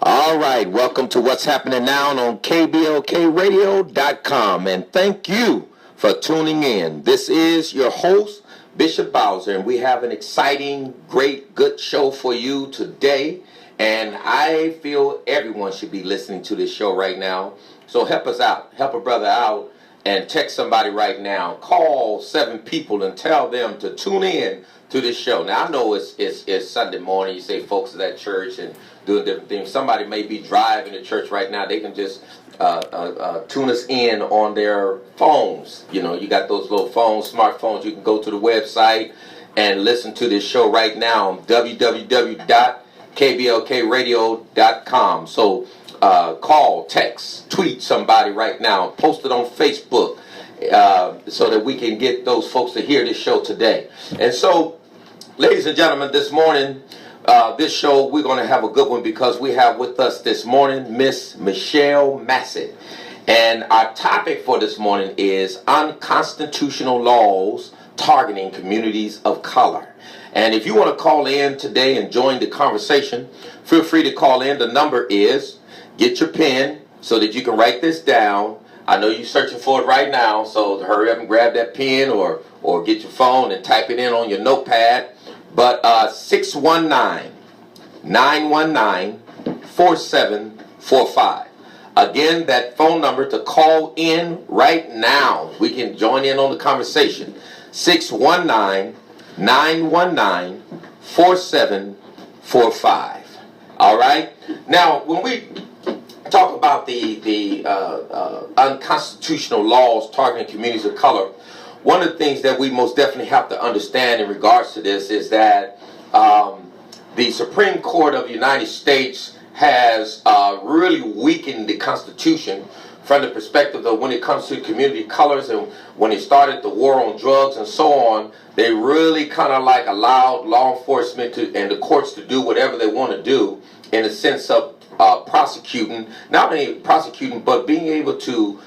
All right, welcome to What's Happening Now on KBLKRadio.com, and thank you for tuning in. This is your host, Bishop Bowser, and we have an exciting, great, good show for you today, and I feel everyone should be listening to this show right now. So help us out, help a brother out, and text somebody right now. Call 7 people and tell them to tune in to this show. Now, I know it's Sunday morning. You say folks is at church and doing different things. Somebody may be driving to church right now. They can just tune us in on their phones. You know, you got those little phones, smartphones. You can go to the website and listen to this show right now on www.kblkradio.com. So call, text, tweet somebody right now. Post it on Facebook so that we can get those folks to hear this show today. And so, ladies and gentlemen, this morning, this show, we're going to have a good one because we have with us this morning Miss Michelle Massett. And our topic for this morning is unconstitutional laws targeting communities of color. And if you want to call in today and join the conversation, feel free to call in. The number is, get your pen so that you can write this down. I know you're searching for it right now, so hurry up and grab that pen or get your phone and type it in on your notepad. But 619-919-4745. Again, that phone number to call in right now. We can join in on the conversation. 619-919-4745. All right? Now, when we talk about the unconstitutional laws targeting communities of color, one of the things that we most definitely have to understand in regards to this is that the Supreme Court of the United States has really weakened the Constitution from the perspective of when it comes to community colors, and when they started the war on drugs and so on, they really kind of like allowed law enforcement and the courts to do whatever they want to do in the sense of prosecuting, not only prosecuting, but being able to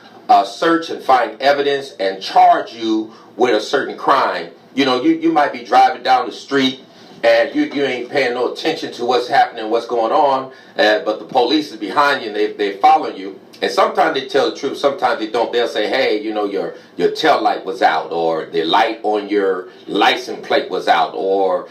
search and find evidence and charge you with a certain crime. You know, you might be driving down the street and you ain't paying no attention to what's happening, what's going on, but the police is behind you and they following you. And sometimes they tell the truth, sometimes they don't. They'll say, hey, you know, your tail light was out, or the light on your license plate was out, or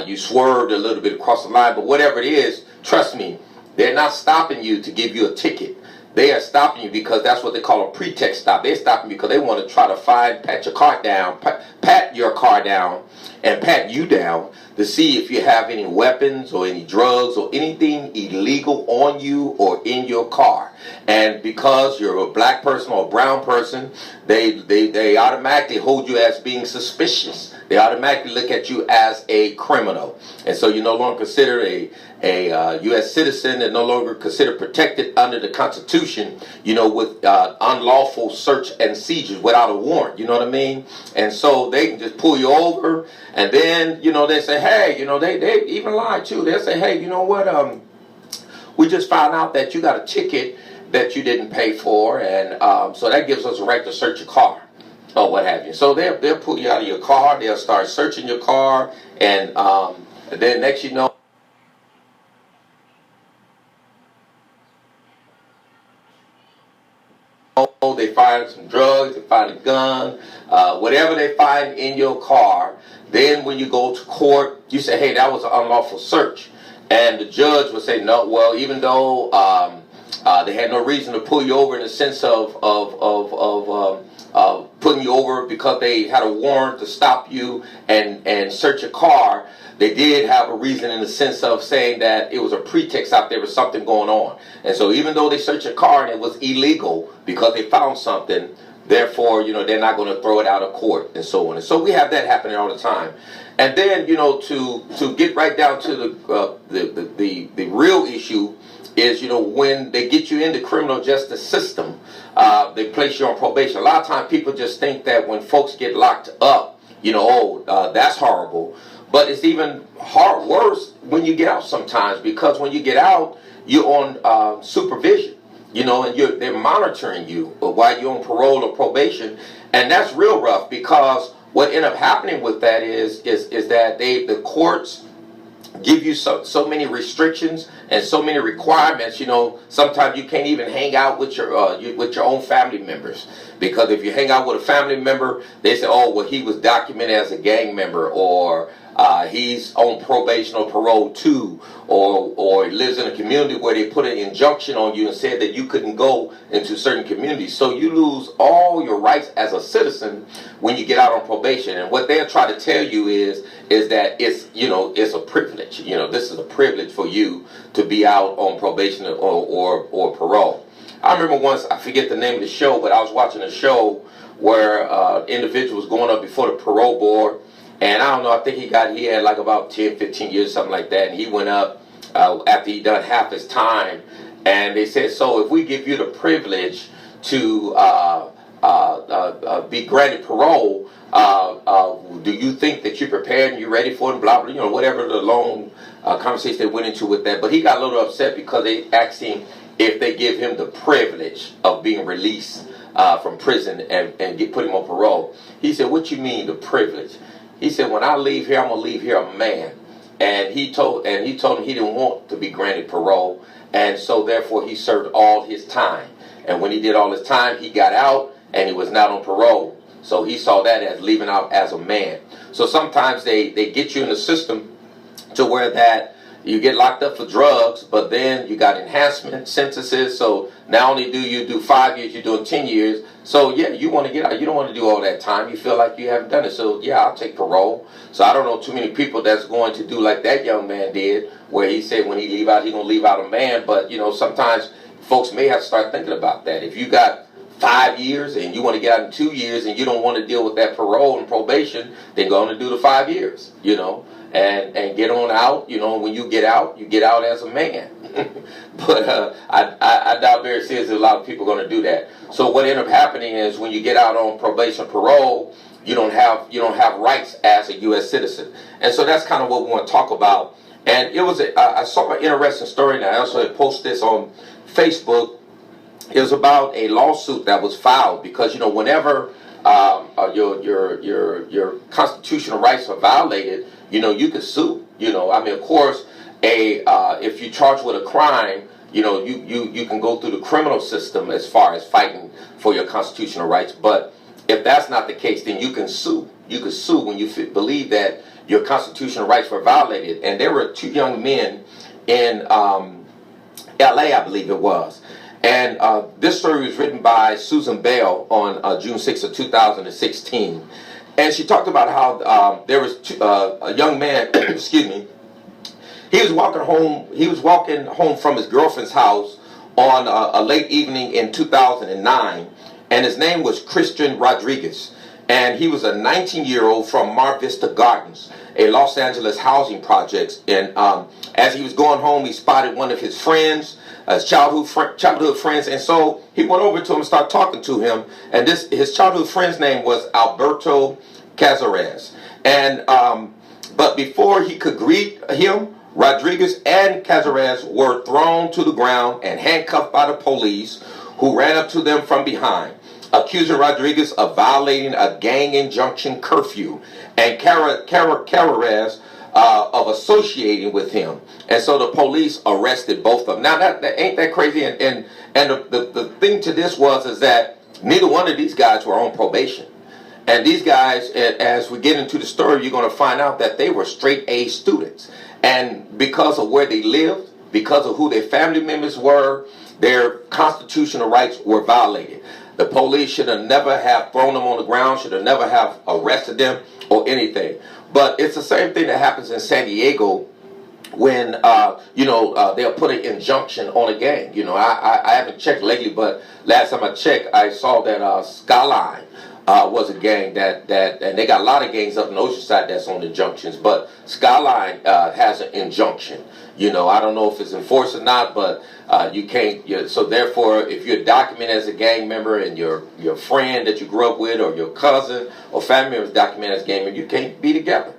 you swerved a little bit across the line. But whatever it is, trust me, they're not stopping you to give you a ticket. They are stopping you because that's what they call a pretext stop. They're stopping you because they want to try to pat your car down, pat your car down, and pat you down to see if you have any weapons or any drugs or anything illegal on you or in your car. And because you're a black person or a brown person, they automatically hold you as being suspicious. They automatically look at you as a criminal. And so you're no longer considered a U.S. citizen, and no longer considered protected under the Constitution, you know, with unlawful search and seizures without a warrant, you know what I mean? And so they can just pull you over, and then, you know, they say, hey, you know, they even lie too. They'll say, hey, you know what, we just found out that you got a ticket that you didn't pay for, and so that gives us a right to search your car, or what have you. So they'll pull you out of your car, they'll start searching your car, and then next you know, they find some drugs, they find a gun, whatever they find in your car. Then when you go to court, you say, hey, that was an unlawful search. And the judge would say, no, well, even though they had no reason to pull you over in the sense of putting you over because they had a warrant to stop you and search your car, they did have a reason in the sense of saying that it was a pretext out there was something going on. And so even though they searched your car and it was illegal because they found something, therefore, you know, they're not going to throw it out of court and so on. And so we have that happening all the time. And then, you know, to get right down to the real issue is, you know, when they get you in the criminal justice system, they place you on probation. A lot of times people just think that when folks get locked up, you know, that's horrible. But it's even worse when you get out sometimes, because when you get out, you're on supervision, you know, and they're monitoring you while you're on parole or probation. And that's real rough, because what ended up happening with that is that the courts give you so many restrictions and so many requirements. Sometimes you can't even hang out with your own family members, because if you hang out with a family member, they say, oh well, he was documented as a gang member, or he's on probation or parole too, or lives in a community where they put an injunction on you and said that you couldn't go into certain communities. So you lose all your rights as a citizen when you get out on probation. And what they'll try to tell you is that it's a privilege. This is a privilege for you to be out on probation or parole. I remember once, I forget the name of the show, but I was watching a show where individual was going up before the parole board. And I don't know, I think he had like about 10, 15 years, something like that. And he went up after he done half his time. And they said, so if we give you the privilege to be granted parole, do you think that you're prepared and you're ready for it? Blah, blah, whatever the long conversation they went into with that. But he got a little upset because they asked him if they give him the privilege of being released from prison and put him on parole. He said, what you mean the privilege? He said, when I leave here, I'm going to leave here a man. And he told him he didn't want to be granted parole. And so therefore he served all his time. And when he did all his time, he got out and he was not on parole. So he saw that as leaving out as a man. So sometimes they get you in the system to where that you get locked up for drugs, but then you got enhancement sentences. So not only do you do 5 years, you're doing 10 years. So yeah, you want to get out. You don't want to do all that time. You feel like you haven't done it. So yeah, I'll take parole. So I don't know too many people that's going to do like that young man did, where he said when he leave out, he's going to leave out a man. But sometimes folks may have to start thinking about that. If you got 5 years and you want to get out in 2 years and you don't want to deal with that parole and probation, then go on and do the 5 years, and get on out. When you get out as a man. But I doubt very seriously a lot of people are going to do that. So what ended up happening is when you get out on probation, parole, you don't have rights as a U.S. citizen. And so that's kind of what we want to talk about. And it was I saw an interesting story, and I also had posted this on Facebook. It was about a lawsuit that was filed because whenever your constitutional rights are violated, you can sue. Of course, if you're charged with a crime, you can go through the criminal system as far as fighting for your constitutional rights. But if that's not the case, then you can sue. You can sue when you believe that your constitutional rights were violated. And there were two young men in L.A., I believe it was. And this story was written by Susan Bell on June 6th of 2016. And she talked about how there was a young man, excuse me, he was walking home from his girlfriend's house on a late evening in 2009. And his name was Christian Rodriguez. And he was a 19-year-old from Mar Vista Gardens, a Los Angeles housing project. And as he was going home, he spotted one of his friends, his childhood friends, and so he went over to him and started talking to him. And his childhood friend's name was Alberto Cazares. And but before he could greet him, Rodriguez and Cazares were thrown to the ground and handcuffed by the police, who ran up to them from behind, accusing Rodriguez of violating a gang injunction curfew, and Cazares of associating with him. And so the police arrested both of them. Now that ain't that crazy. And the thing to this is that neither one of these guys were on probation. And these guys, as we get into the story, you're going to find out that they were straight A students. And because of where they lived, because of who their family members were, their constitutional rights were violated. The police should have never have thrown them on the ground, should have never have arrested them or anything. But it's the same thing that happens in San Diego when, they'll put an injunction on a gang. I haven't checked lately, but last time I checked, I saw that Skyline was a gang that and they got a lot of gangs up in Oceanside that's on injunctions, but Skyline has an injunction. I don't know if it's enforced or not, but you can't. So therefore, if you're documented as a gang member and your friend that you grew up with, or your cousin or family member is documented as a gang member, you can't be together.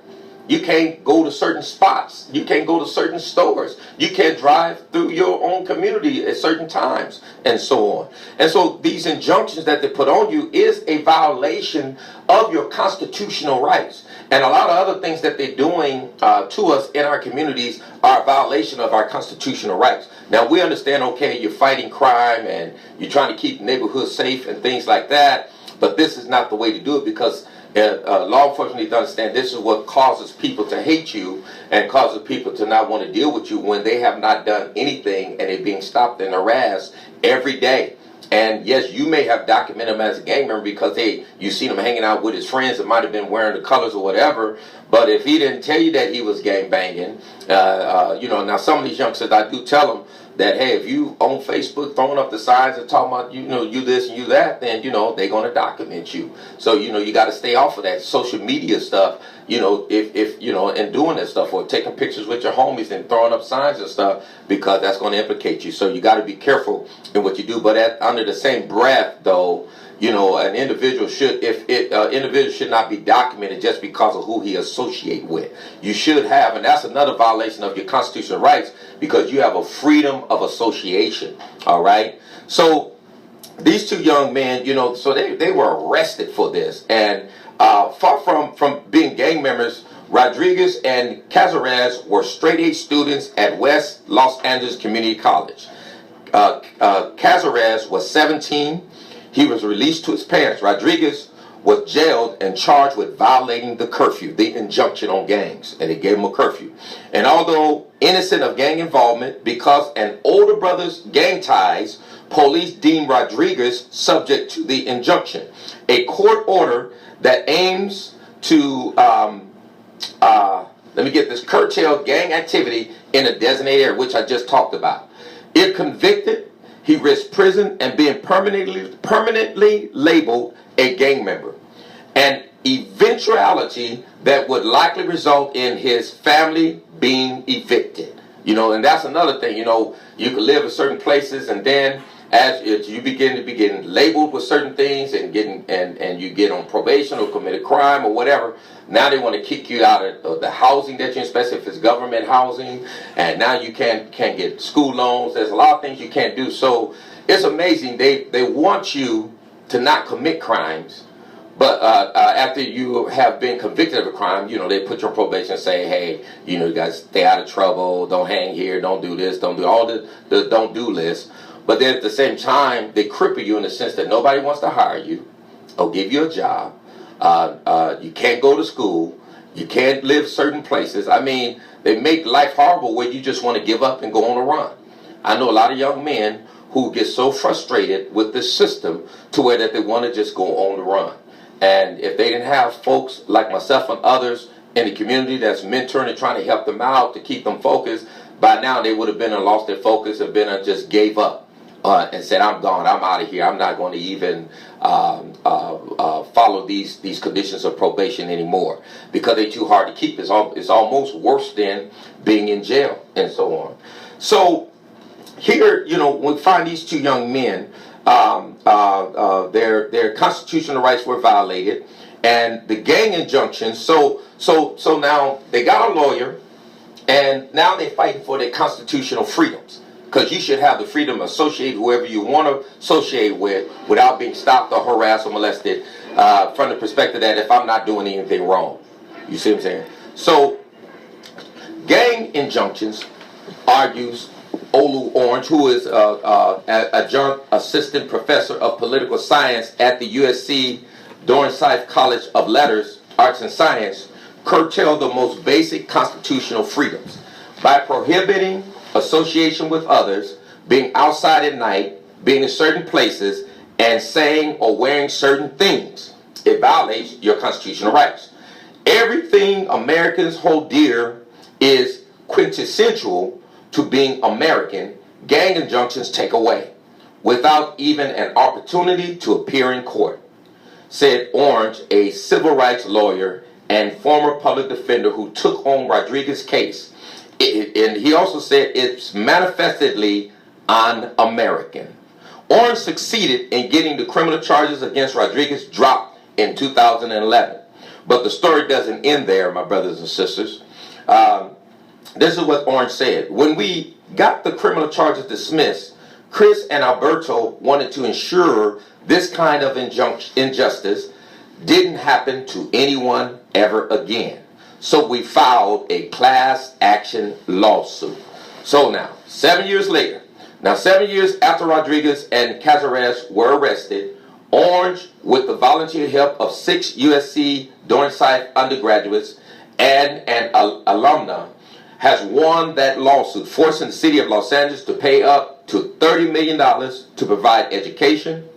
You can't go to certain spots. You can't go to certain stores. You can't drive through your own community at certain times, and so on. And so these injunctions that they put on you is a violation of your constitutional rights. And a lot of other things that they're doing to us in our communities are a violation of our constitutional rights. Now, we understand, okay, you're fighting crime and you're trying to keep neighborhoods safe and things like that, but this is not the way to do it, because law enforcement needs to understand this is what causes people to hate you and causes people to not want to deal with you when they have not done anything and they're being stopped and harassed every day. And yes, you may have documented him as a gang member because you seen him hanging out with his friends that might have been wearing the colors or whatever. But if he didn't tell you that he was gang banging, now some of these youngsters, I do tell them that, hey, if you on Facebook throwing up the signs and talking about, you this and you that, then, they're going to document you. So, you got to stay off of that social media stuff, and doing that stuff, or taking pictures with your homies and throwing up signs and stuff, because that's going to implicate you. So you got to be careful in what you do. But under the same breath, though, an individual should, individual should not be documented just because of who he associate with. You should have, and that's another violation of your constitutional rights, because you have a freedom of association. All right. So these two young men, so they were arrested for this, and far from being gang members, Rodriguez and Cazares were straight-A students at West Los Angeles Community College. Cazares was 17. He was released to his parents. Rodriguez was jailed and charged with violating the curfew, the injunction on gangs, and they gave him a curfew. And although innocent of gang involvement, because an older brother's gang ties, police deemed Rodriguez subject to the injunction, a court order that aims to, curtail gang activity in a designated area, which I just talked about. If convicted, he risked prison and being permanently labeled a gang member, an eventuality that would likely result in his family being evicted. And that's another thing. You can live in certain places, and then as you begin to be getting labeled with certain things and you get on probation or commit a crime or whatever, now they want to kick you out of the housing that you're in, especially if it's government housing, and now you can't get school loans. There's a lot of things you can't do. So it's amazing. They want you to not commit crimes, but after you have been convicted of a crime, they put you on probation and say, hey, you guys stay out of trouble, don't hang here, don't do this, don't do all the don't do list. But then at the same time, they cripple you in the sense that nobody wants to hire you or give you a job. You can't go to school. You can't live certain places. I mean, they make life horrible where you just want to give up and go on a run. I know a lot of young men who get so frustrated with this system to where that they want to just go on the run. And if they didn't have folks like myself and others in the community that's mentoring and trying to help them out to keep them focused, by now they would have been and lost their focus and been and just gave up. And said, I'm gone, I'm out of here, I'm not going to even follow these conditions of probation anymore, because they're too hard to keep. It's almost worse than being in jail and so on. So here, we find these two young men, their constitutional rights were violated, and the gang injunctions. So now they got a lawyer, and now they're fighting for their constitutional freedoms. Because you should have the freedom to associate whoever you want to associate with without being stopped or harassed or molested, from the perspective that if I'm not doing anything wrong. You see what I'm saying? So, gang injunctions, argues Olu Orange, who is adjunct assistant professor of political science at the USC Dornsife College of Letters, Arts and Science, curtail the most basic constitutional freedoms by prohibiting association with others, being outside at night, being in certain places, and saying or wearing certain things. It violates your constitutional rights. Everything Americans hold dear is quintessential to being American. Gang injunctions take away, without even an opportunity to appear in court, said Orange, a civil rights lawyer and former public defender who took on Rodriguez's case. And he also said it's manifestly un-American. Orange succeeded in getting the criminal charges against Rodriguez dropped in 2011. But the story doesn't end there, my brothers and sisters. This is what Orange said. When we got the criminal charges dismissed, Chris and Alberto wanted to ensure this kind of injustice didn't happen to anyone ever again. So we filed a class action lawsuit. So now, 7 years later, 7 years after Rodriguez and Cazares were arrested, Orange, with the volunteer help of 6 USC Dornsife undergraduates and an alumna, has won that lawsuit, forcing the city of Los Angeles to pay up to $30 million to provide education,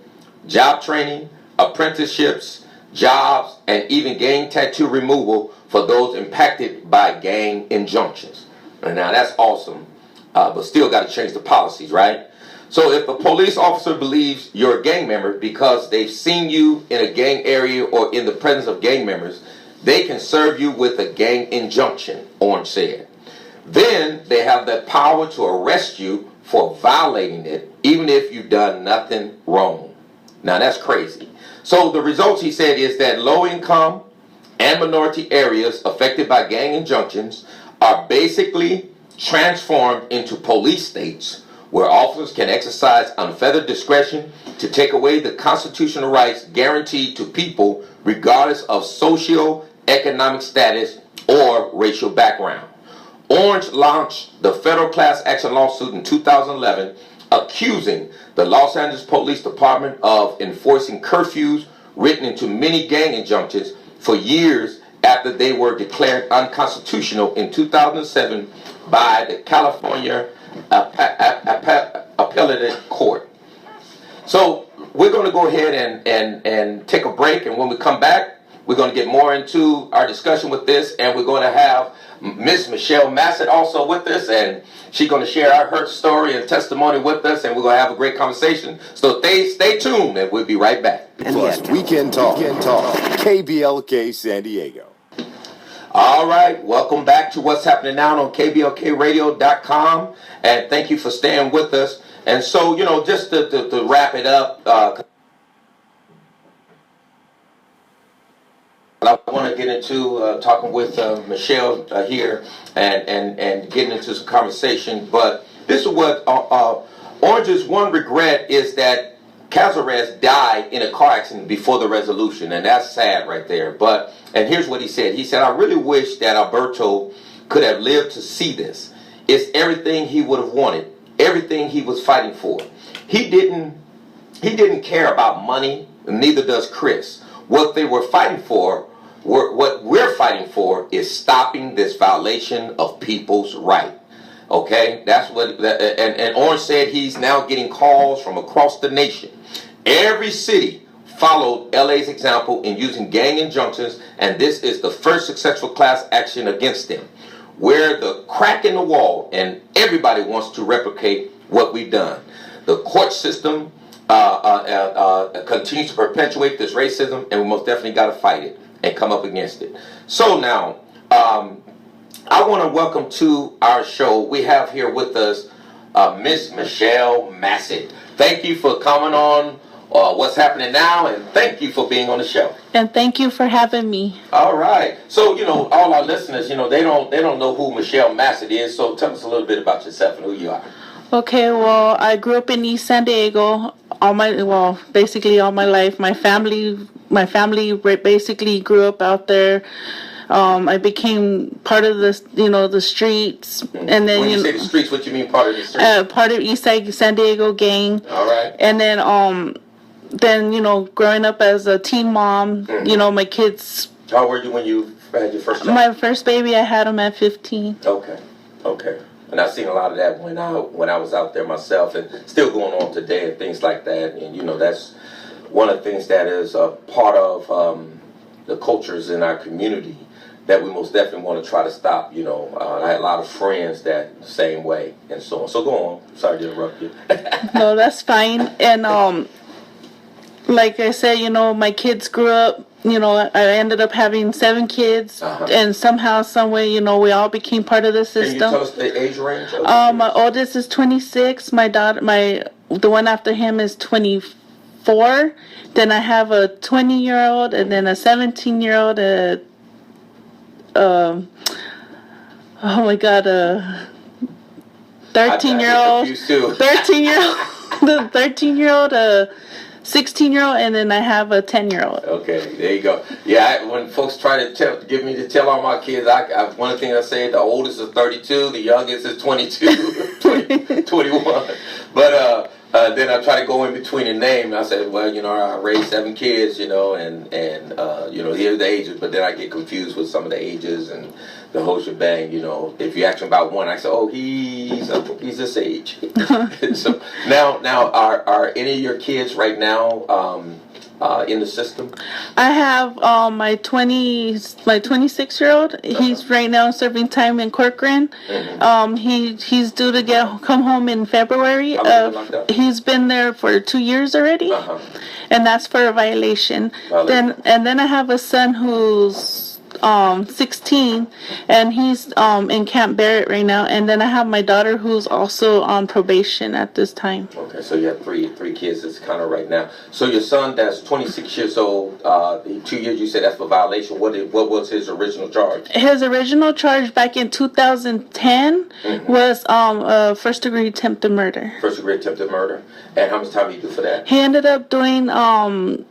job training, apprenticeships, jobs, and even gang tattoo removal for those impacted by gang injunctions. And now that's awesome, but still got to change the policies, right? So if a police officer believes you're a gang member because they've seen you in a gang area or in the presence of gang members, they can serve you with a gang injunction, Orange said. Then they have the power to arrest you for violating it, even if you've done nothing wrong. Now that's crazy. So the results, he said, is that low-income and minority areas affected by gang injunctions are basically transformed into police states where officers can exercise unfettered discretion to take away the constitutional rights guaranteed to people regardless of socio-economic status or racial background. Orange launched the federal class action lawsuit in 2011, accusing the Los Angeles Police Department of enforcing curfews written into many gang injunctions for years after they were declared unconstitutional in 2007 by the California Appellate Court. So we're going to go ahead and take a break, and when we come back, we're going to get more into our discussion with this, and we're going to have Miss Michelle Massett also with us, and she's going to share her story and testimony with us, and we're going to have a great conversation. So stay tuned, and we'll be right back. Plus, Weekend Talk, KBLK San Diego. All right, welcome back to What's Happening Now on KBLKradio.com, and thank you for staying with us. And so, just to wrap it up, I want to get into talking with Michelle here and getting into some conversation. But this is what Orange's one regret is that Cazares died in a car accident before the resolution, and that's sad right there. And here's what he said. He said, "I really wish that Alberto could have lived to see this. It's everything he would have wanted, everything he was fighting for. He didn't care about money, and neither does Chris. What they were fighting for, what we're fighting for, is stopping this violation of people's right." Okay, that's what. And Orange said he's now getting calls from across the nation. Every city followed LA's example in using gang injunctions, and this is the first successful class action against them. We're the crack in the wall, and everybody wants to replicate what we've done. The court system continues to perpetuate this racism, and we most definitely got to fight it and come up against it. So now, I want to welcome to our show, we have here with us Miss Michelle Massett. Thank you for coming on What's Happening Now, and thank you for being on the show. And thank you for having me. All right. So, all our listeners, they don't know who Michelle Massett is, so tell us a little bit about yourself and who you are. Okay, well, I grew up in East San Diego basically all my life. My family basically grew up out there. I became part of the streets, and then when you say the streets, what you mean part of the streets? Part of East San Diego gang. All right. And then growing up as a teen mom, my kids. How old were you when you had your first child? My first baby, I had him at 15. Okay. And I've seen a lot of that when I was out there myself, and still going on today and things like that. And that's one of the things that is a part of the cultures in our community that we most definitely want to try to stop. I had a lot of friends that the same way and so on. So go on. Sorry to interrupt you. No, that's fine. And like I said, my kids grew up. I ended up having 7 kids, and somehow, some way, we all became part of the system. Can you tell us the age range? My oldest is 26. My daughter, the one after him is 24. Then I have a 20-year-old, and then a 17-year-old. Oh my God, a 13-year-old. 13-year-old, the 13-year-old, a 16-year-old, and then I have a 10-year-old. Okay, there you go. Yeah, when folks try to get me to tell all my kids, one of the things I say, the oldest is 32, the youngest is 22, 21. But then I try to go in between the name. I say, well, I raised 7 kids, and here's the ages. But then I get confused with some of the ages and the whole shebang. If you ask me about one, I say, oh, he's this age. So now, are any of your kids right now in the system? I have my 26-year-old. He's right now serving time in Corcoran. Mm-hmm. He's due to come home in February. How long has he been locked up? He's been there for 2 years already, and that's for a violation. Then I have a son who's 16, and he's in Camp Barrett right now. And then I have my daughter who's also on probation at this time. Okay, so you have three kids that's kind of right now. So your son that's 26 years old, 2 years, you said that's for violation. What was his original charge? His original charge back in 2010 was first-degree attempted murder. First-degree attempted murder. And how much time did he do for that? He ended up doing 5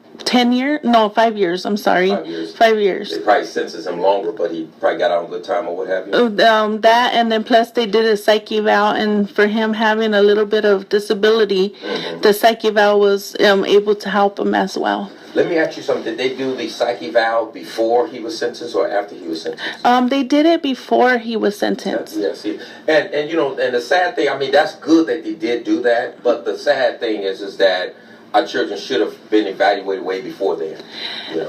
years. I'm sorry. 5 years. 5 years. They probably sentenced him longer, but he probably got out on good time or what have you. That, and then plus they did a psych eval, and for him having a little bit of disability, the psych eval was able to help him as well. Let me ask you something. Did they do the psych eval before he was sentenced or after he was sentenced? They did it before he was sentenced. Yeah, see. And and the sad thing, I mean, that's good that they did do that, but the sad thing is that our children should have been evaluated way before then.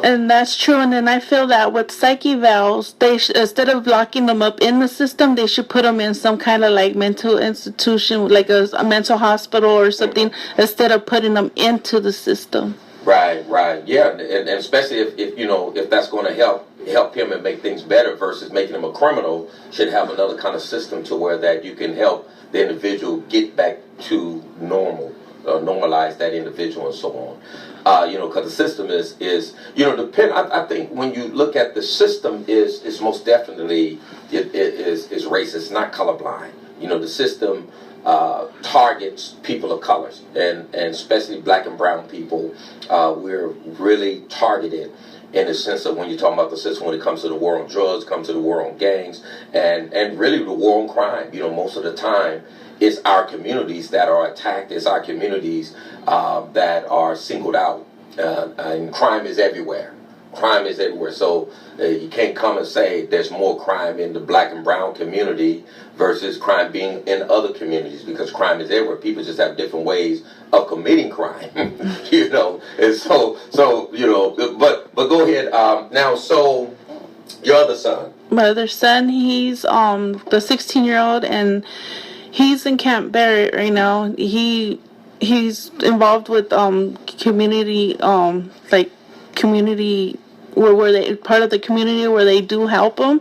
And that's true. And then I feel that with psych evals, instead of locking them up in the system, they should put them in some kind of like mental institution, like a mental hospital or something, instead of putting them into the system. Right, yeah, and especially if that's going to help him and make things better versus making him a criminal, should have another kind of system to where that you can help the individual get back to normal. Normalize that individual and so on, because the system is I think when you look at the system is most definitely is racist, not colorblind. The system targets people of colors and especially black and brown people. We're really targeted in the sense of when you're talking about the system when it comes to the war on drugs, comes to the war on gangs, and really the war on crime. Most of the time it's our communities that are attacked. It's our communities that are singled out. And crime is everywhere. Crime is everywhere. So you can't come and say there's more crime in the black and brown community versus crime being in other communities, because crime is everywhere. People just have different ways of committing crime. And so but go ahead. Now, so your other son. My other son, he's the 16-year-old, and he's in Camp Barrett right now. He's involved with community where they part of the community where they do help him.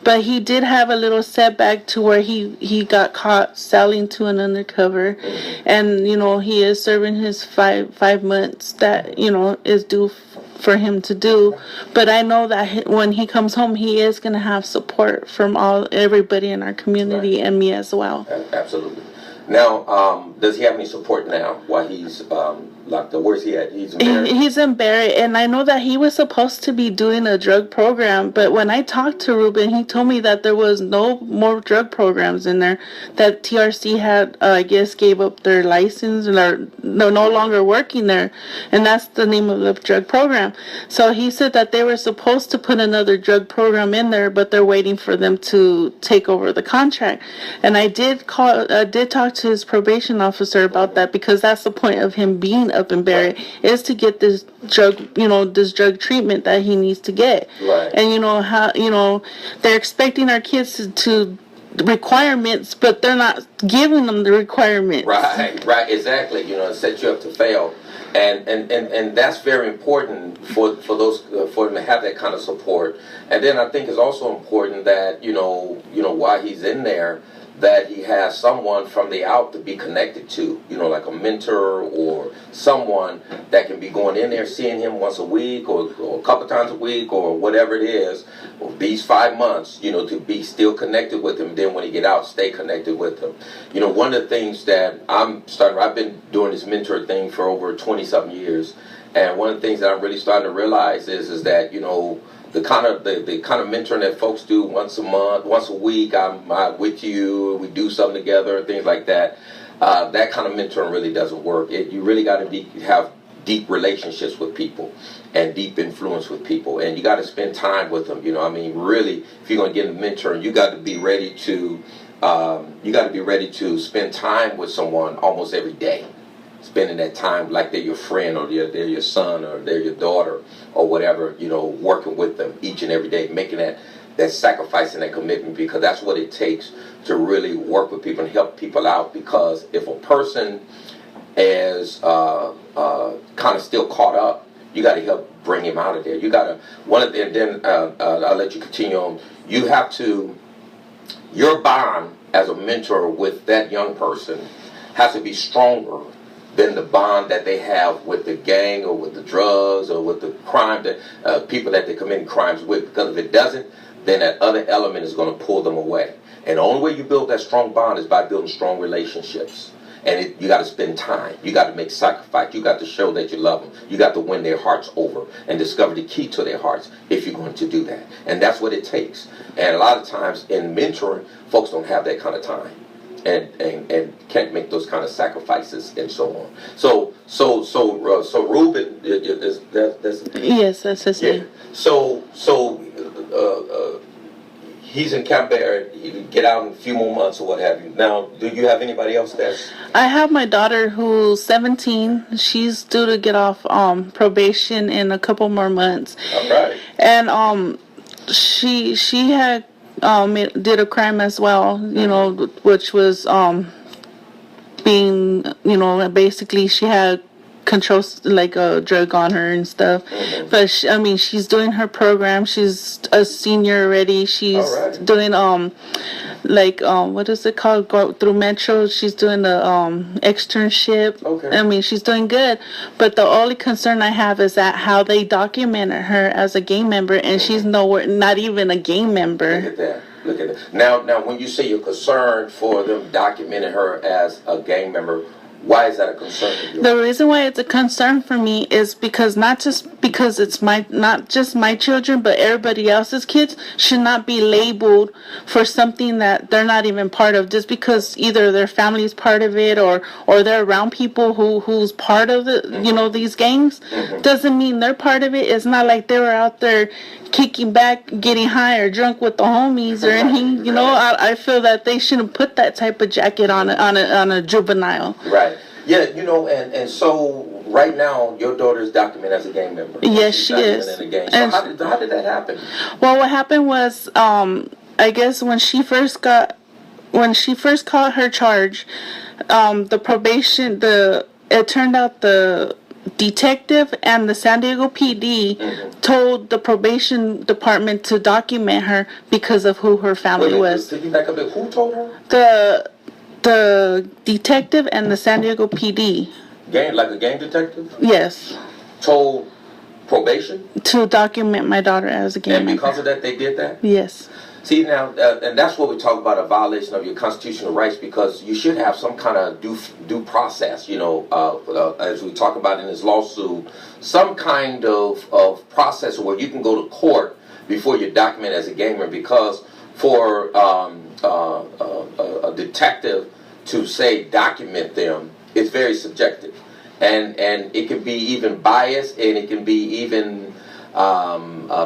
But he did have a little setback to where he got caught selling to an undercover, and he is serving his five months that is due for him to do. But I know that when he comes home, he is going to have support from everybody in our community, and me as well. Absolutely. Now, does he have any support now while he's locked up? Where's he at? He's in Barrett? He's in Barrett, and I know that he was supposed to be doing a drug program, but when I talked to Ruben, he told me that there was no more drug programs in there, that TRC had, I guess, gave up their license and are no longer working there, and that's the name of the drug program. So he said that they were supposed to put another drug program in there, but they're waiting for them to take over the contract. And I did talk to his probation officer about that, because that's the point of him being up in Barrett, is to get this drug treatment that he needs to get. Right. And how they're expecting our kids to requirements, but they're not giving them the requirements. Right, exactly. It sets you up to fail, and that's very important for those for them to have that kind of support. And then I think it's also important that while he's in there, that he has someone from the out to be connected to, like a mentor or someone that can be going in there seeing him once a week or a couple times a week or whatever it is, or these 5 months, to be still connected with him. Then when he get out, stay connected with him. One of the things that I've been doing this mentor thing for over 20-something years, and one of the things that I'm really starting to realize is that, the kind of mentoring that folks do once a month, once a week, I'm with you, we do something together, things like that. That kind of mentoring really doesn't work. You really got to have deep relationships with people and deep influence with people, and you got to spend time with them. Really, if you're going to get into mentoring, you got to be ready to spend time with someone almost every day. Spending that time like they're your friend or they're your son or they're your daughter or whatever, working with them each and every day, making that sacrifice and that commitment, because that's what it takes to really work with people and help people out. Because if a person is kind of still caught up, you got to help bring him out of there. You got to, and then I'll let you continue on. You have to, your bond as a mentor with that young person has to be stronger than the bond that they have with the gang or with the drugs or with the crime that people that they're committing crimes with. Because if it doesn't, then that other element is going to pull them away. And the only way you build that strong bond is by building strong relationships. And you got to spend time. You got to make sacrifice. You got to show that you love them. You got to win their hearts over and discover the key to their hearts if you're going to do that. And that's what it takes. And a lot of times in mentoring, folks don't have that kind of time. And can't make those kind of sacrifices and so on. So Ruben, yes, that's his name. So he's in Camp Barrett. He can get out in a few more months or what have you. Now, do you have anybody else that's? I have my daughter who's 17. She's due to get off probation in a couple more months. All right. And she had did a crime as well, which was being, basically she had controls like a drug on her and stuff. Mm-hmm. But she's doing her program. She's a senior already. She's doing what is it called? Go through Metro. She's doing the externship. Okay. She's doing good. But the only concern I have is that how they documented her as a gang member, and she's not even a gang member. Look at that. Now, when you say you're concerned for them documenting her as a gang member, why is that a concern for you? The reason why it's a concern for me is because not just because it's not just my children, but everybody else's kids should not be labeled for something that they're not even part of, just because either their family is part of it or they're around people who's part of the these gangs. Mm-hmm. Doesn't mean they're part of it. It's not like they were out there kicking back, getting high or drunk with the homies or anything. I feel that they shouldn't put that type of jacket on a juvenile. Right. Yeah, and so right now your daughter is documented as a gang member. Yes, she is. In a gang. So how did that happen? Well, what happened was, I guess when she first caught her charge, it turned out the detective and the San Diego PD told the probation department to document her because of who her family was. Did you back up? Who told her? The detective and the San Diego PD. Like a gang detective? Yes. Told probation? To document my daughter as a gang member. And because of that, they did that? Yes. See, now, and that's what we talk about, a violation of your constitutional rights, because you should have some kind of due process, as we talk about in this lawsuit, some kind of process where you can go to court before you're documented as a gang member, because for a detective to say document them is very subjective, and it can be even biased, and it can be even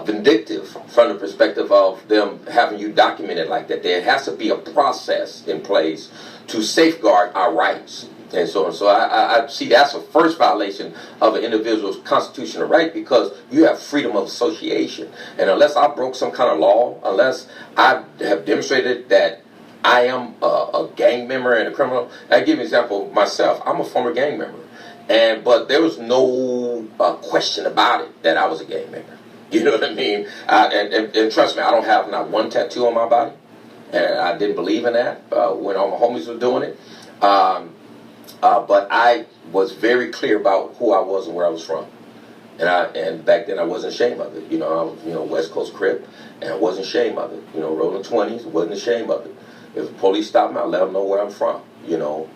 vindictive from the perspective of them having you documented like that. There has to be a process in place to safeguard our rights. And so I see that's a first violation of an individual's constitutional right, because you have freedom of association. And unless I broke some kind of law, unless I have demonstrated that I am a gang member and a criminal. I give you an example of myself. I'm a former gang member. But there was no question about it that I was a gang member. You know what I mean? And trust me, I don't have not one tattoo on my body. and I didn't believe in that when all my homies were doing it. But I was very clear about who I was and where I was from. And back then I wasn't ashamed of it. You know, I was, West Coast Crip, and I wasn't ashamed of it. You know, rolling 20s, wasn't ashamed of it. If the police stopped me, I let them know where I'm from. You know,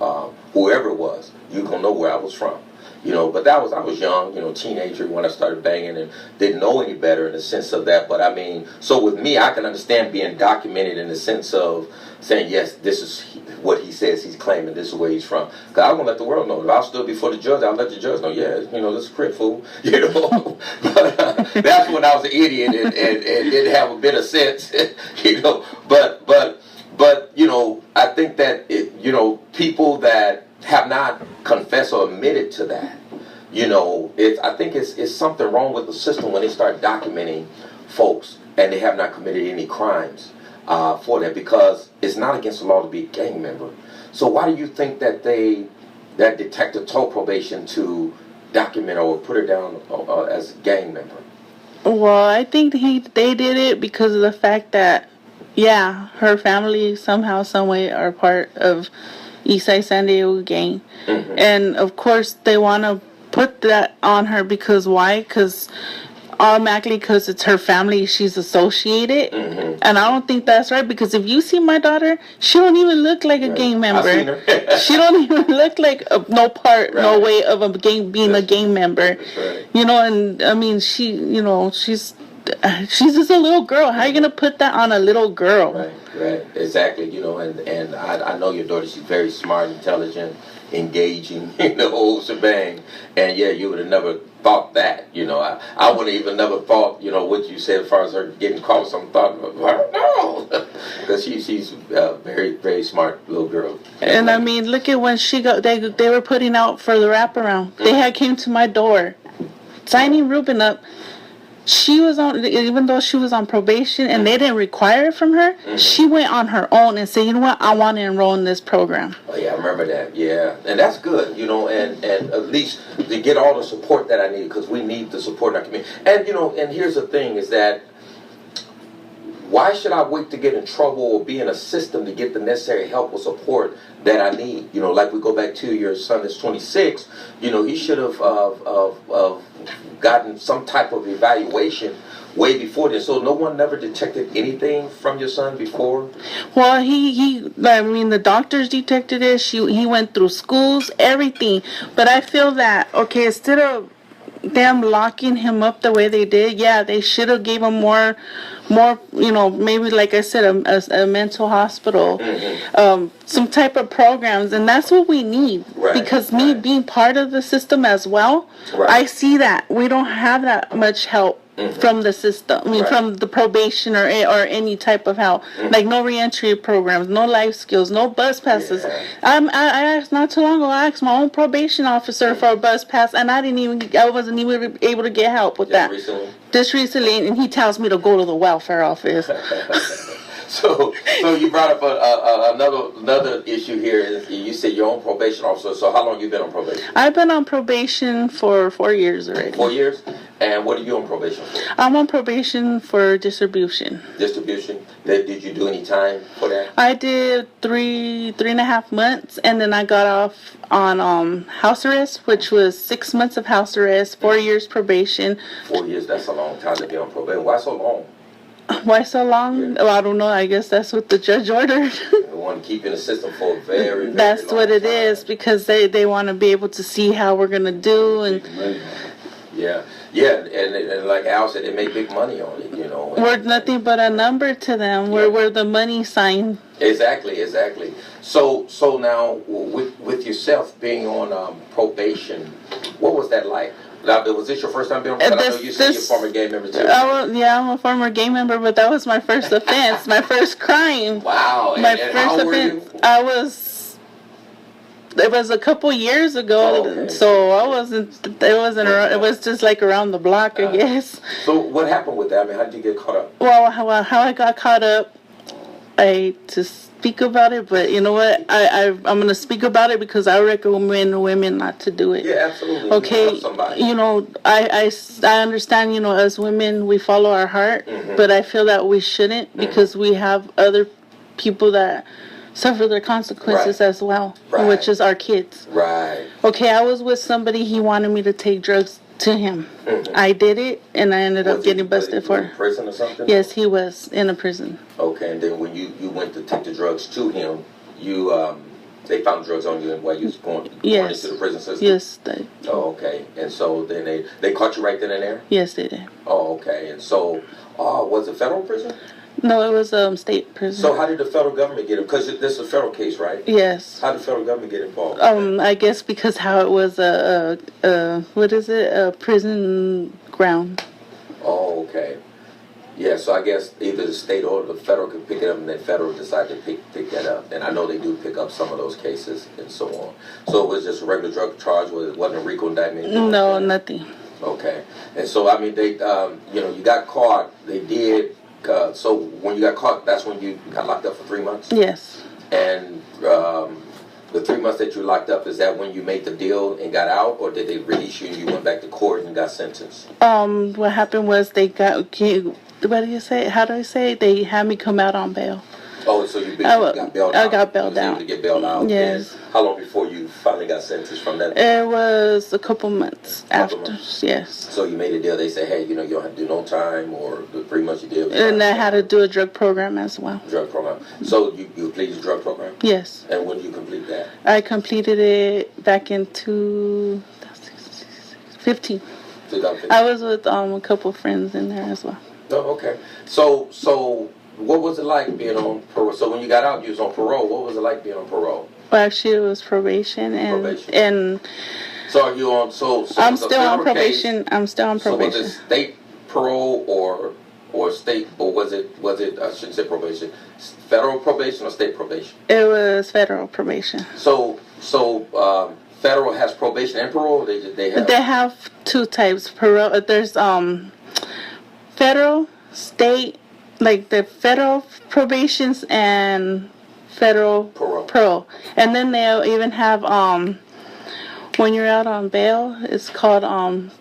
whoever it was, you gonna know where I was from. You know, but I was young, teenager when I started banging and didn't know any better in the sense of that. But I mean, so with me, I can understand being documented in the sense of saying, yes, this is what he says he's claiming, this is where he's from. Because I won't let the world know. If I stood before the judge, I'll let the judge know, yeah, this is a Crip fool, But that's when I was an idiot and didn't have a bit of sense, But I think that, people that have not confessed or admitted to that, I think it's something wrong with the system when they start documenting folks and they have not committed any crimes for that, because it's not against the law to be a gang member. So why do you think that that detective told probation to document or put her down as a gang member? Well, I think they did it because of the fact that, yeah, her family somehow, some way are part of Eastside San Diego gang. Mm-hmm. And of course they want to put that on her because why? Because automatically, because it's her family, she's associated. Mm-hmm. And I don't think that's right, because if you see my daughter, she don't even look like a gang member. I've seen her. She don't even look like no way of being a gang member. That's right. And I mean, she's just a little girl. How are you gonna put that on a little girl? Right, exactly. And I know your daughter. She's very smart, intelligent, engaging, the whole shebang. And yeah, you would have never thought that. I would have even never thought, what you said as far as her getting caught. Some thought, I don't know, because she's a very, very smart little girl. And I mean, look at when they were putting out for the wraparound. Mm-hmm. They had came to my door, signing Ruben up. She was even though she was on probation and they didn't require it from her, mm-hmm. she went on her own and said, you know what, I want to enroll in this program. Oh yeah, I remember that. Yeah, and that's good, and at least to get all the support that I need, because we need the support in our community. And and here's the thing is that, why should I wait to get in trouble or be in a system to get the necessary help or support that I need? Like we go back to your son is 26, he should have gotten some type of evaluation way before this. So no one never detected anything from your son before? Well, the doctors detected it. He went through schools, everything. But I feel that, okay, instead of them locking him up the way they did, yeah, they should have gave him more, maybe like I said, a mental hospital, mm-hmm. Some type of programs, and that's what we need. Right, because me being part of the system as well, right. I see that we don't have that much help. Mm-hmm. From the system, from the probation or any type of help, mm-hmm. like no reentry programs, no life skills, no bus passes. Yeah. I asked not too long ago. I asked my own probation officer for a bus pass, and I wasn't even able to get help with that. Just recently, and he tells me to go to the welfare office. So you brought up another issue here. Is you said your own probation officer. So how long have you been on probation? I've been on probation for 4 years already. 4 years? And what are you on probation for? I'm on probation for distribution. Distribution? Did you do any time for that? I did three and a half months, and then I got off on house arrest, which was 6 months of house arrest, 4 years probation. 4 years, that's a long time to be on probation. Why so long? Why so long? Yeah. Well, I don't know. I guess that's what the judge ordered. They want to keep in the system for a very, very that's long what it time. Is, because they want to be able to see how we're going to do. And yeah, and like Al said, they make big money on it, We're nothing but a number to them. Yeah. We're the money sign. Exactly. So now, with yourself being on probation, what was that like? Now, was this your first time being on probation? I know you said you're a former gang member, too. I'm a former gang member, but that was my first offense, my first crime. Wow. And first offense. It was a couple years ago, okay. So it was just like around the block, I guess. So what happened with that? I mean, how did you get caught up? Well, how I got caught up, I hate to speak about it, but you know what? I'm going to speak about it because I recommend women not to do it. Yeah, absolutely. Okay, I understand, as women, we follow our heart, mm-hmm. but I feel that we shouldn't, because we have other people that suffer their consequences Right. as well, Right. which is our kids. Right. Okay, I was with somebody, he wanted me to take drugs to him. I did it, and I ended up getting busted for in it. prison or something? Yes, he was in a prison. Okay, and then when you went to take the drugs to him, you they found drugs on you while you was going Yes. into the prison system? Yes, Oh, okay. And so then they caught you right then and there? yes, they did. Oh, okay. And so, was it federal prison? No, it was state prison. So how did the federal government get it? Because this is a federal case, right? Yes. How did the federal government get involved? I guess because how it was what is it? A prison ground. Oh, okay. Yeah, so I guess either the state or the federal could pick it up, and then federal decided to pick that up. And I know they do pick up some of those cases and so on. So it was just a regular drug charge, it wasn't a RICO indictment? No, nothing. Okay. And so, I mean, they, you got caught, they did, so when you got caught, that's when you got locked up for 3 months? Yes. And the 3 months that you locked up, is that when you made the deal and got out, or did they release you and you went back to court and got sentenced? What happened was they got, what do you say? How do I say? They had me come out on bail. Oh, so you got bailed out? I got bailed You was able out. to get bailed out? Yes. And how long before you finally got sentenced from that? It was a couple months after. Months. Yes. So you made a deal. They say, hey, you don't have to do no time, or the 3 months you did. Was And I had to do a drug program as well. drug program. So you completed the drug program? Yes. And when did you complete that? I completed it back in 2015. 2015. I was with a couple friends in there as well. Oh, okay. So what was it like being on parole? So when you got out, you was on parole. What was it like being on parole? Well, actually, it was probation, and So are you on? So I'm it's a still on federal probation. case. I'm still on So probation. was it state parole or state, or was it I shouldn't say probation, federal probation or state probation? It was federal probation. So federal has probation and parole. They have. They have two types. Parole. There's federal, state, like the federal probations and federal parole. And then they'll even have when you're out on bail, it's called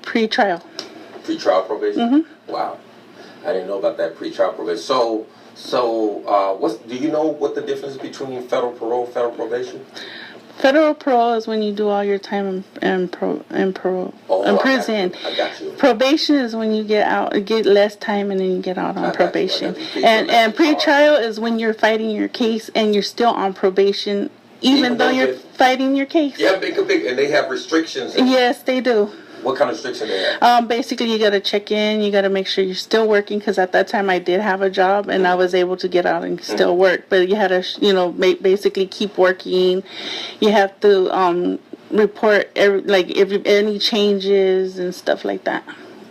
pre-trial. Pre-trial probation. Mm-hmm. Wow, I didn't know about that pre-trial probation. So do you know what the difference is between federal parole, federal probation? Federal parole is when you do all your time in prison. I got you. Probation is when you get out, get less time, and then you get out on probation. And pre-trial is when you're fighting your case and you're still on probation, even though you're fighting your case. Yeah, big, and they have restrictions. Yes, they do. What kind of restrictions they have? Basically, you got to check in. You got to make sure you're still working, because at that time I did have a job and I was able to get out and still work. But you had to, basically keep working. You have to report any changes and stuff like that.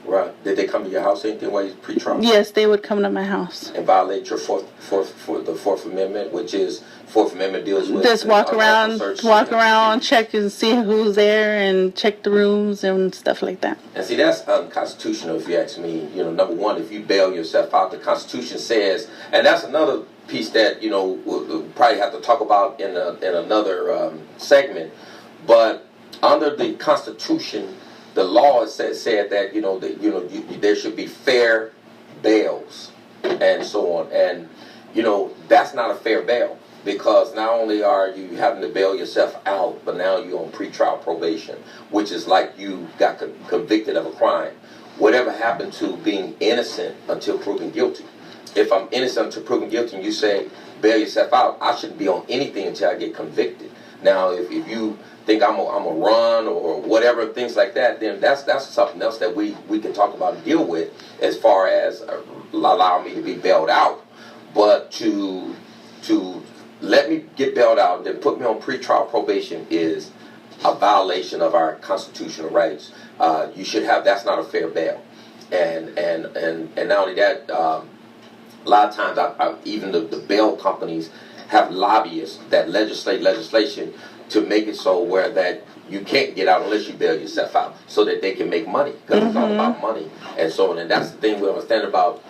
Right. Did they come to your house or anything while you pre-trial? Yes, they would come to my house. And violate your the Fourth Amendment, which is Fourth Amendment deals with just walk around, check and see who's there, and check the rooms and stuff like that. And see, that's unconstitutional if you ask me. Number one, if you bail yourself out, the Constitution says, and that's another piece that we'll probably have to talk about in another segment. But under the Constitution, the law said that there should be fair bails and so on, and that's not a fair bail, because not only are you having to bail yourself out, but now you're on pretrial probation, which is like you got convicted of a crime. Whatever happened to being innocent until proven guilty? If I'm innocent until proven guilty, and you say bail yourself out, I shouldn't be on anything until I get convicted. Now, if you think I'm a run or whatever, things like that, then that's something else that we can talk about and deal with, as far as allow me to be bailed out. But to let me get bailed out, then put me on pretrial probation, is a violation of our constitutional rights. You should have. That's not a fair bail. And not only that, a lot of times, even the bail companies have lobbyists that legislate legislation to make it so where that you can't get out unless you bail yourself out, so that they can make money, because it's all about money and so on. And that's the thing we understand about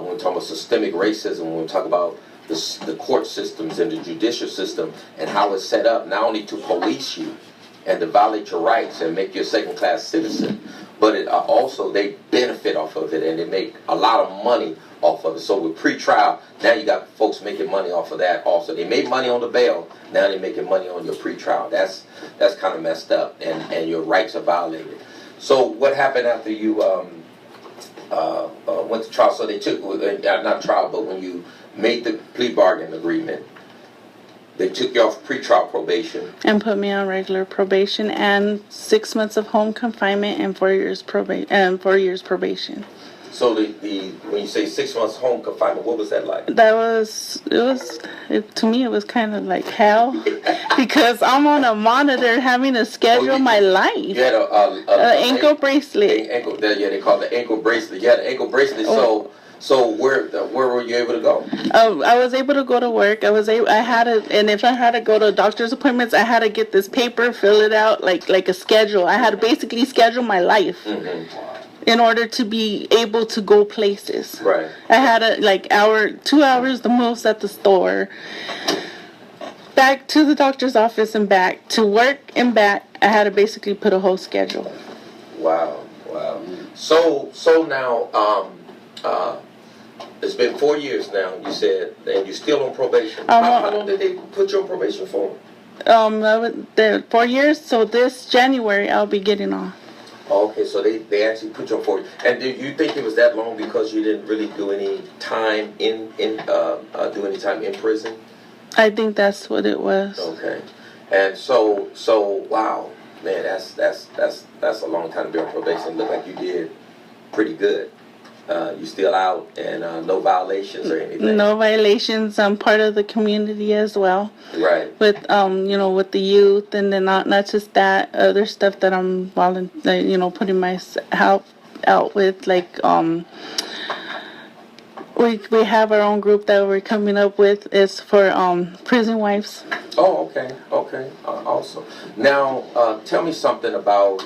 when we talk about systemic racism, when we talk about the court systems and the judicial system and how it's set up, not only to police you and to violate your rights and make you a second-class citizen, but it also they benefit off of it, and they make a lot of money off of it. So with pre-trial, now you got folks making money off of that also. They made money on the bail, now they're making money on your pre-trial. That's kind of messed up, and your rights are violated. So what happened after you went to trial? So they took, not trial, but when you made the plea bargain agreement, they took you off pre-trial probation. And put me on regular probation and 6 months of home confinement and 4 years probation. So the when you say 6 months home confinement, what was that like? To me it was kind of like hell because I'm on a monitor having to schedule my life. You had a ankle bracelet. They call it the ankle bracelet. You had an ankle bracelet. So where were you able to go? I was able to go to work. And if I had to go to doctor's appointments, I had to get this paper, fill it out like a schedule. I had to basically schedule my life. Mm-hmm. In order to be able to go places. Right. I had 2 hours the most at the store, back to the doctor's office and back, to work and back. I had to basically put a whole schedule. Wow. So now, it's been 4 years now, you said, and you're still on probation. How long did they put you on probation for? 4 years, so this January I'll be getting off. Okay, so they actually put you on 4 years. And did you think it was that long because you didn't really do any time in prison? I think that's what it was. Okay. And so wow, man, that's a long time to be on probation. Look like you did pretty good. You still out and no violations or anything? No violations. I'm part of the community as well. Right. With with the youth, and then not just that, other stuff that I'm putting myself out with, like we have our own group that we're coming up with. It's for prison wives. Oh, okay. Awesome. Now, tell me something about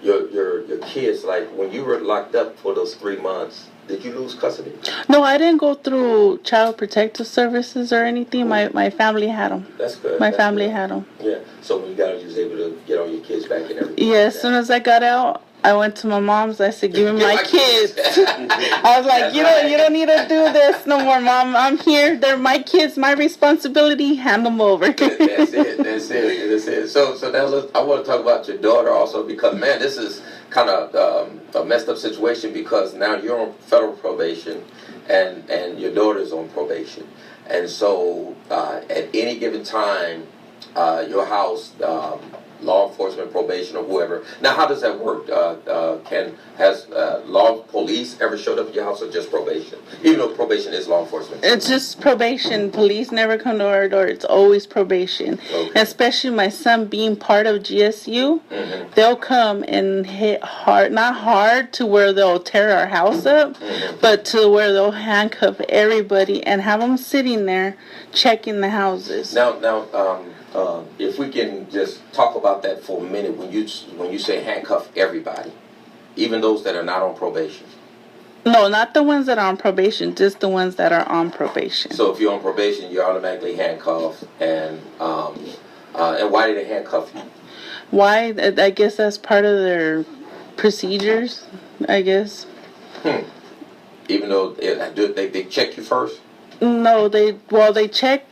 your kids. Like when you were locked up for those 3 months, did you lose custody? No, I didn't go through Child Protective Services or anything. My family had them. That's good. My family had them. Yeah. So when you got out, you was able to get all your kids back and everything. Yeah. As soon as I got out, I went to my mom's. I said, "Give me my kids." I was like, "You don't need to do this no more, Mom. I'm here. They're my kids. My responsibility. Hand them over." That's it. So now I want to talk about your daughter also, because man, this is kind of a messed up situation, because now you're on federal probation and your daughter's on probation, and so at any given time, your house. Law enforcement, probation, or whoever. Now, how does that work? Has police ever showed up at your house, or just probation? Even though probation is law enforcement. It's just probation. Police never come to our door. It's always probation. Okay. Especially my son being part of GSU, mm-hmm. They'll come and hit hard, not hard to where they'll tear our house up, mm-hmm. but to where they'll handcuff everybody and have them sitting there checking the houses. Now, if we can just talk about that for a minute, when you say handcuff everybody, even those that are not on probation. No, not the ones that are on probation, just the ones that are on probation. So if you're on probation, you're automatically handcuffed, and why did they handcuff you? Why? I guess that's part of their procedures, I guess. Even though they check you first? No, they check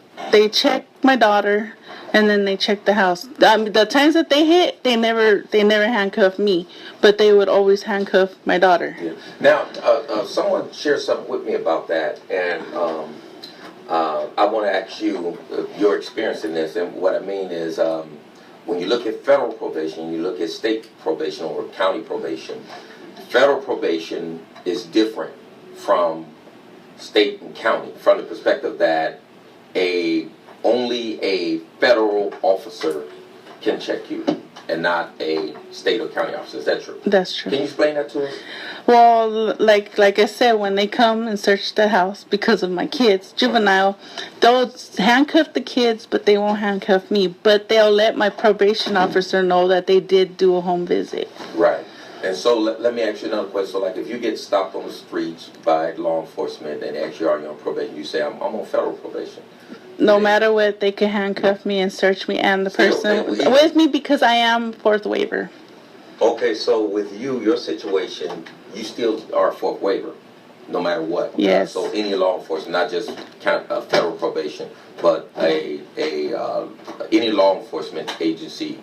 my daughter. And then they check the house. The times that they hit, they never handcuffed me, but they would always handcuff my daughter. Yeah. Now, someone shared something with me about that, and I want to ask you your experience in this. And what I mean is, when you look at federal probation, you look at state probation or county probation. Federal probation is different from state and county, from the perspective that only a federal officer can check you, and not a state or county officer. Is that true? That's true. Can you explain that to us? Well, like I said, when they come and search the house because of my kids, juvenile, they'll handcuff the kids, but they won't handcuff me. But they'll let my probation officer know that they did do a home visit. Right. And so let me ask you another question. So, like, if you get stopped on the streets by law enforcement and actually are on probation, you say, I'm on federal probation. No matter what, they can handcuff me and search me and the person with me, because I am fourth waiver. Okay, so with your situation, you still are fourth waiver, no matter what. Yes. So any law enforcement, not just federal probation, but any law enforcement agency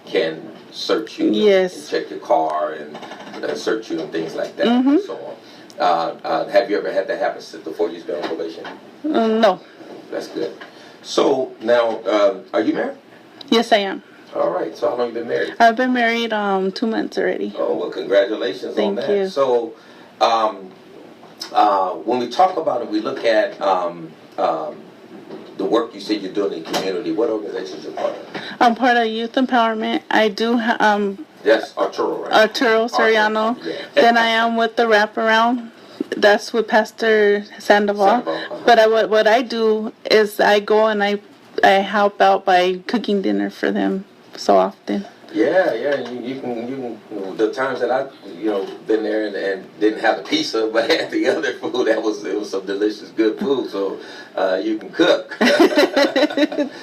can search you Yes. and check your car and search you and things like that Mm-hmm. and so on. Have you ever had that happen since before you've been on probation? No. That's good. So now, are you married? Yes, I am. All right. So how long have you been married? I've been married 2 months already. Oh, well, congratulations on Thank that. you. So, when we talk about it, we look at the work you said you're doing in the community. What organizations you're part of? I'm part of Youth Empowerment. I do That's Arturo, right? Arturo Soriano. Yeah. Then I am with the Wraparound. That's with Pastor Sandoval. Sandoval, But what I do is I go and I help out by cooking dinner for them so often. Yeah. You can. The times that I, been there and didn't have the pizza, but had the other food, it was some delicious, good food. So you can cook.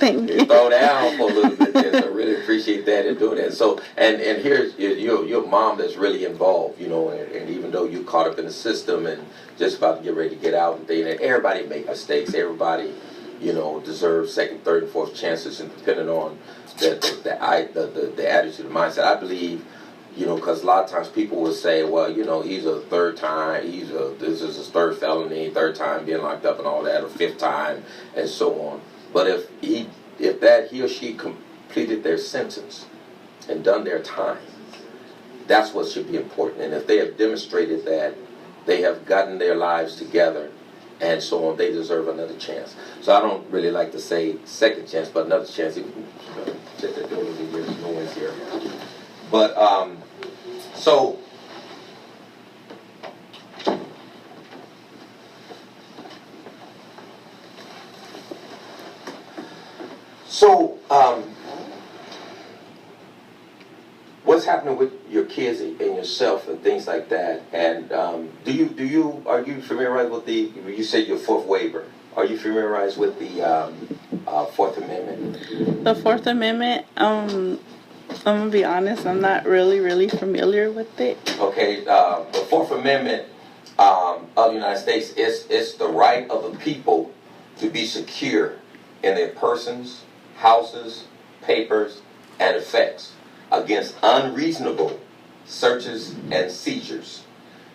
Thank You you. throw down for a little bit there. So I really appreciate that and doing that. So and here's your mom that's really involved, and even though you caught up in the system and just about to get ready to get out and things, and everybody make mistakes. Everybody, deserves second, third, and fourth chances, and depending on the attitude, the mindset. I believe, because a lot of times people will say, well, he's a third time, this is his third felony, third time being locked up and all that, or fifth time, and so on. But if he or she completed their sentence and done their time, that's what should be important. And if they have demonstrated that they have gotten their lives together and so on, they deserve another chance. So I don't really like to say second chance, but another chance. Check that door, there's noise here. But so what's happening with your kids and yourself and things like that? And are you familiarized with you said your fourth waiver? Are you familiarized with the Fourth Amendment? The Fourth Amendment, I'm going to be honest, I'm not really familiar with it. Okay, the Fourth Amendment of the United States is the right of the people to be secure in their persons, houses, papers, and effects against unreasonable searches and seizures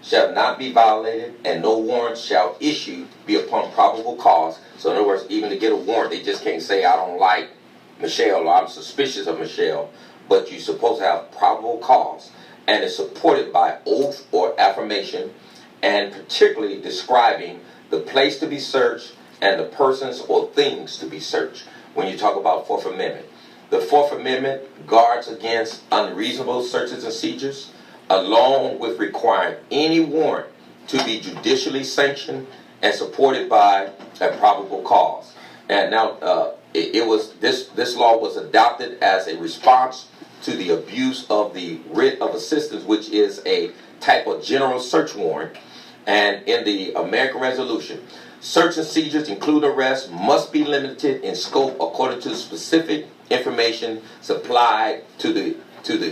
shall not be violated, and no warrant shall issue be upon probable cause. So in other words, even to get a warrant, they just can't say, I don't like Michelle, or I'm suspicious of Michelle, but you're supposed to have probable cause, and it's supported by oath or affirmation, and particularly describing the place to be searched and the persons or things to be searched when you talk about Fourth Amendment. The Fourth Amendment guards against unreasonable searches and seizures, along with requiring any warrant to be judicially sanctioned and supported by a probable cause. And now, this law was adopted as a response to the abuse of the writ of assistance, which is a type of general search warrant. And in the American Resolution, search and seizures, include arrests, must be limited in scope according to the specific information supplied to the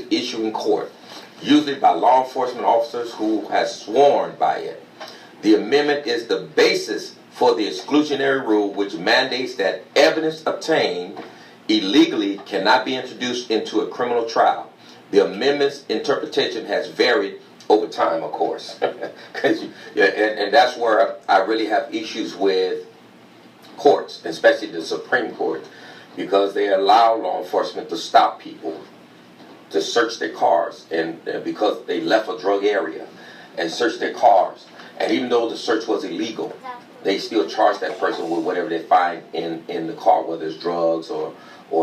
issuing court, usually by law enforcement officers who has sworn by it. The amendment is the basis for the exclusionary rule, which mandates that evidence obtained illegally cannot be introduced into a criminal trial. The amendment's interpretation has varied over time, of course. and that's where I really have issues with courts, especially the Supreme Court, because they allow law enforcement to stop people, to search their cars, and because they left a drug area and search their cars. And even though the search was illegal, they still charge that person with whatever they find in the car, whether it's drugs or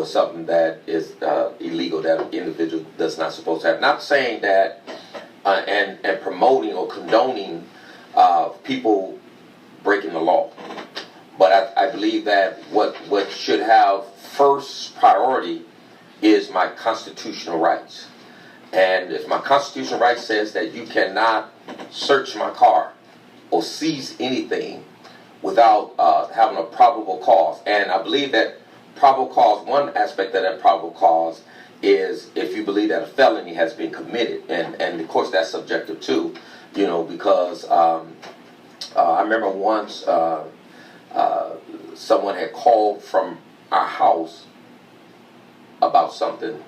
something that is illegal that an individual does not supposed to have. Not saying that and promoting or condoning people breaking the law, but I believe that what should have first priority is my constitutional rights. And if my constitutional right says that you cannot search my car or seize anything without having a probable cause, and I believe that probable cause, one aspect of that probable cause is if you believe that a felony has been committed, and of course that's subjective too, because I remember once someone had called from our house about something,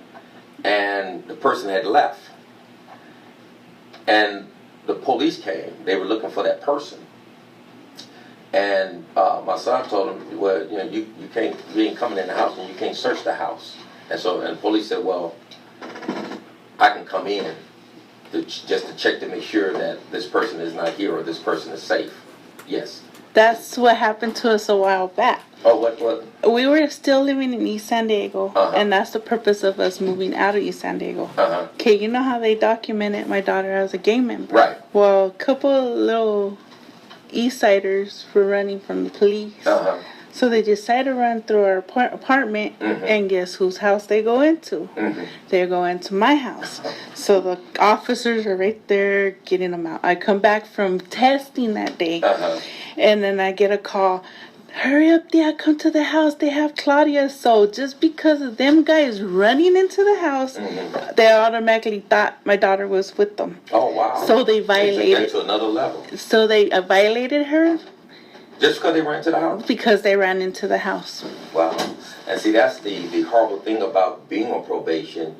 and the person had left, and the police came. They were looking for that person, and my son told him, "Well, you ain't coming in the house, and you can't search the house." And the police said, "Well, I can come in just to check to make sure that this person is not here or this person is safe." Yes. That's what happened to us a while back. Oh, what? We were still living in East San Diego, Uh-huh. and that's the purpose of us moving out of East San Diego. Uh-huh. Okay, you know how they documented my daughter as a gang member? Right. Well, a couple little East Siders were running from the police. Uh-huh. So they decided to run through our apartment, Mm-hmm. and guess whose house they go into? Mm-hmm. They go into my house. So the officers are right there getting them out. I come back from testing that day, Uh-huh. and then I get a call. Hurry up, Dad, come to the house. They have Claudia. So just because of them guys running into the house, Mm-hmm. they automatically thought my daughter was with them. Oh, wow. So they They took that violated. to another level. So they violated her Just because they ran to the house? because they ran into the house. Wow. And see, that's the horrible thing about being on probation.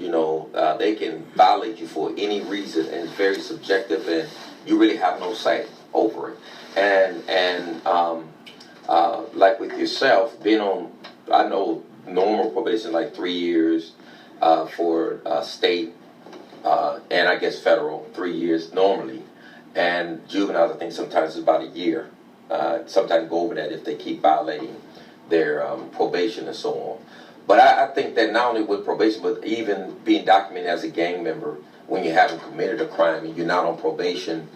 They can violate you for any reason, and it's very subjective, and you really have no say over it. And like with yourself, being on, I know normal probation like 3 years for state, and I guess federal, 3 years normally. And juveniles, I think sometimes it's about a year. Sometimes go over that if they keep violating their probation and so on. But I think that not only with probation, but even being documented as a gang member, when you haven't committed a crime and you're not on probation,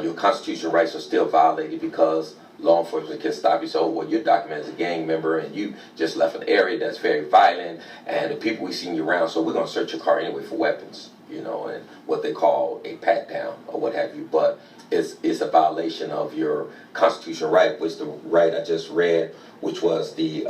your constitutional rights are still violated because law enforcement can stop you. So, well, you're documented as a gang member and you just left an area that's very violent, and the people we seen you around, so we're going to search your car anyway for weapons, and what they call a pat down or what have you. But it's a violation of your constitutional right, which the right I just read, which was the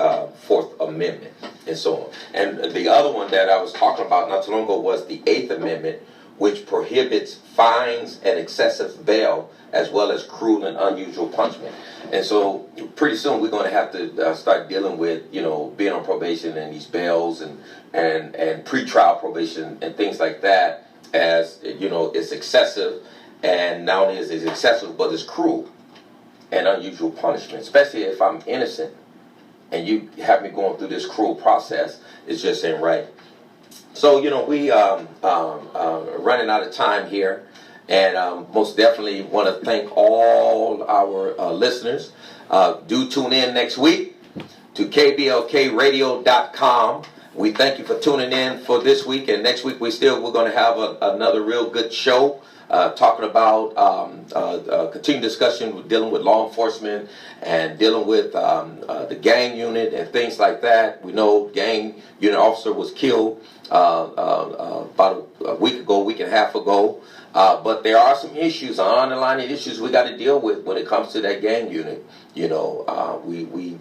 Fourth Amendment and so on. And the other one that I was talking about not too long ago was the Eighth Amendment, which prohibits fines and excessive bail as well as cruel and unusual punishment. And so pretty soon we're going to have to start dealing with, being on probation and these bails and pretrial probation and things like that, as, it's excessive. And not only is it excessive, but it's cruel and unusual punishment, especially if I'm innocent and you have me going through this cruel process. It's just ain't right. So, we running out of time here, and most definitely want to thank all our listeners. Do tune in next week to kblkradio.com. We thank you for tuning in for this week, and next week we're going to have another real good show. Talking about continued discussion with dealing with law enforcement and dealing with the gang unit and things like that. We know gang unit officer was killed about a week and a half ago. But there are some issues, underlying issues we got to deal with when it comes to that gang unit. We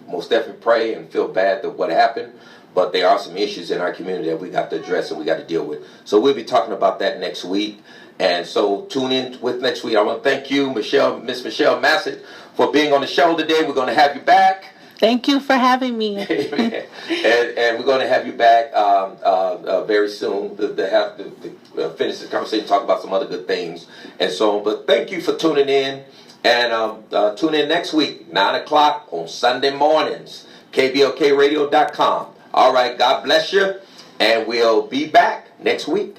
most definitely pray and feel bad that what happened. But there are some issues in our community that we got to address and we got to deal with. So we'll be talking about that next week. And so tune in with next week. I want to thank you, Miss Michelle Massett, for being on the show today. We're going to have you back. Thank you for having me. Amen. And we're going to have you back very soon to finish this conversation, talk about some other good things and so on. But thank you for tuning in. And tune in next week, 9 o'clock on Sunday mornings, kblkradio.com. All right, God bless you. And we'll be back next week.